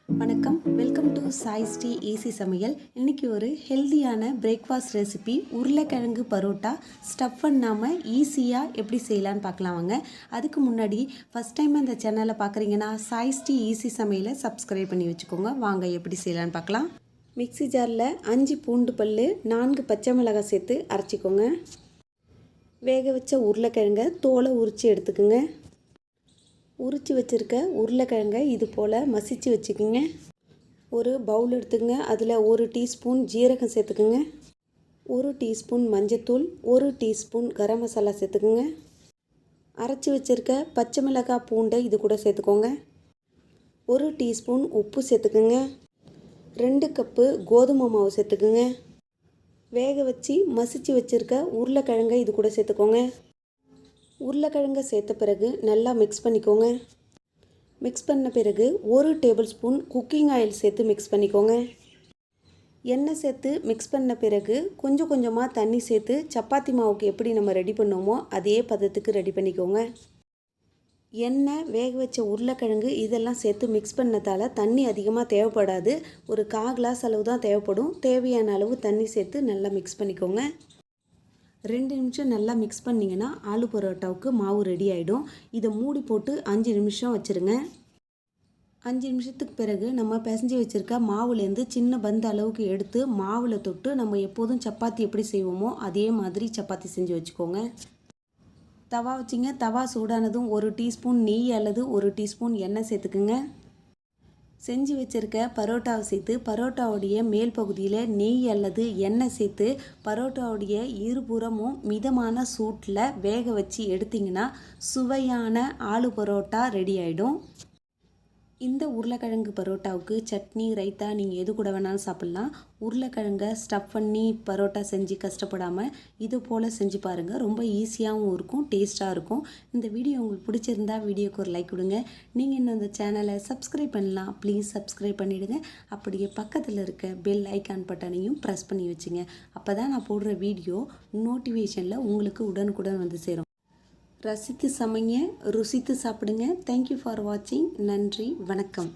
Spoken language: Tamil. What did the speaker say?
வணக்கம், welcome to choice tea easy சமையல். இன்றைக்கி ஒரு ஹெல்தியான பிரேக்ஃபாஸ்ட் ரெசிபி உருளைக்கிழங்கு பரோட்டா ஸ்டஃப் பண்ணாமல் ஈஸியாக எப்படி செய்யலான்னு பார்க்கலாம் வாங்க. அதுக்கு முன்னாடி ஃபஸ்ட் டைம் இந்த சேனலை பார்க்குறீங்கன்னா சாய்ஸ் டீ ஈஸி சமையலை சப்ஸ்கிரைப் பண்ணி வச்சுக்கோங்க. வாங்க எப்படி செய்யலான்னு பார்க்கலாம். மிக்ஸி ஜாரில் 5 பூண்டு பல், 4 பச்சை மிளகாய் சேர்த்து அரைச்சிக்கோங்க. வேக வச்ச உருளைக்கிழங்கை தோலை உரித்து எடுத்துக்கோங்க. உரித்து வச்சுருக்க உருளைக்கிழங்கை இது போல் மசிச்சு வச்சுக்கோங்க. ஒரு பவுல் எடுத்துக்கங்க. அதில் 1 டீஸ்பூன் ஜீரகம் சேர்த்துக்குங்க, 1 டீஸ்பூன் மஞ்சத்தூள், 1 டீஸ்பூன் கரம் மசாலா சேர்த்துக்குங்க. அரைச்சி வச்சுருக்க பச்சை மிளகாய் பூண்டை இது கூட சேர்த்துக்கோங்க. 1 டீஸ்பூன் உப்பு சேர்த்துக்குங்க. 2 கப்பு கோதுமை மாவு சேர்த்துக்குங்க. வேக வச்சு மசிச்சு வச்சுருக்க உருளைக்கிழங்கை இது கூட சேர்த்துக்கோங்க. உருளைக்கிழங்கை சேர்த்த பிறகு நல்லா மிக்ஸ் பண்ணிக்கோங்க. மிக்ஸ் பண்ண பிறகு 1 டேபிள் ஸ்பூன் குக்கிங் ஆயில் சேர்த்து மிக்ஸ் பண்ணிக்கோங்க. எண்ணெய் சேர்த்து மிக்ஸ் பண்ண பிறகு கொஞ்சம் கொஞ்சமாக தண்ணி சேர்த்து சப்பாத்தி மாவுக்கு எப்படி நம்ம ரெடி பண்ணோமோ அதே பதத்துக்கு ரெடி பண்ணிக்கோங்க. எண்ணெய், வேக வச்ச உருளைக்கிழங்கு இதெல்லாம் சேர்த்து மிக்ஸ் பண்ணதால் தண்ணி அதிகமாக தேவைப்படாது. ஒரு 1/4 கிளாஸ் அளவு தான் தேவைப்படும். தேவையான அளவு தண்ணி சேர்த்து நல்லா மிக்ஸ் பண்ணிக்கோங்க. 2 நிமிஷம் நல்லா மிக்ஸ் பண்ணிங்கன்னா ஆலு பரோட்டாவுக்கு மாவு ரெடி ஆகிடும். இதை மூடி போட்டு 5 நிமிஷம் வச்சுருங்க. 5 நிமிஷத்துக்கு பிறகு நம்ம பிசைஞ்சு வச்சுருக்க மாவுலேருந்து சின்ன பந்து அளவுக்கு எடுத்து மாவில் தொட்டு நம்ம எப்போதும் சப்பாத்தி எப்படி செய்வோமோ அதே மாதிரி சப்பாத்தி செஞ்சு வச்சுக்கோங்க. தவா வச்சிங்க. தவா சூடானதும் 1 டீஸ்பூன் நெய் அல்லது 1 டீஸ்பூன் எண்ணெய் சேர்த்துக்குங்க. செஞ்சு வச்சுருக்க பரோட்டாவை சேர்த்து பரோட்டாவுடைய மேல் பகுதியில் நெய் அல்லது எண்ணெய் சேர்த்து பரோட்டாவுடைய இருபுறமும் மிதமான சூட்டில் வேக வச்சு எடுத்திங்கன்னா சுவையான ஆலு பரோட்டா ரெடி ஆகிடும். இந்த உருளைக்கிழங்கு பரோட்டாவுக்கு சட்னி, ரைத்தா நீங்கள் எது கூட வேணாலும் சாப்பிட்லாம். உருளைக்கிழங்கை ஸ்டஃப் பண்ணி பரோட்டா செஞ்சு கஷ்டப்படாமல் இது போல் செஞ்சு பாருங்கள். ரொம்ப ஈஸியாகவும் இருக்கும், டேஸ்ட்டாக இருக்கும். இந்த வீடியோ உங்களுக்கு பிடிச்சிருந்தா வீடியோக்கு ஒரு லைக் கொடுங்க. நீங்கள் இன்னும் இந்த சேனலை சப்ஸ்கிரைப் பண்ணலாம். ப்ளீஸ் சப்ஸ்கிரைப் பண்ணிவிடுங்க. அப்படியே பக்கத்தில் இருக்க பெல் ஐக்கான் பட்டனையும் ப்ரெஸ் பண்ணி வச்சுங்க. அப்போ தான் நான் போடுற வீடியோ நோட்டிஃபிகேஷனில் உங்களுக்கு உடனுக்குடன் வந்து சேரும். ரசித்து சமைங்க, ருசித்து சாப்பிடுங்க. தேங்க்யூ ஃபார் வாட்சிங். நன்றி, வணக்கம்.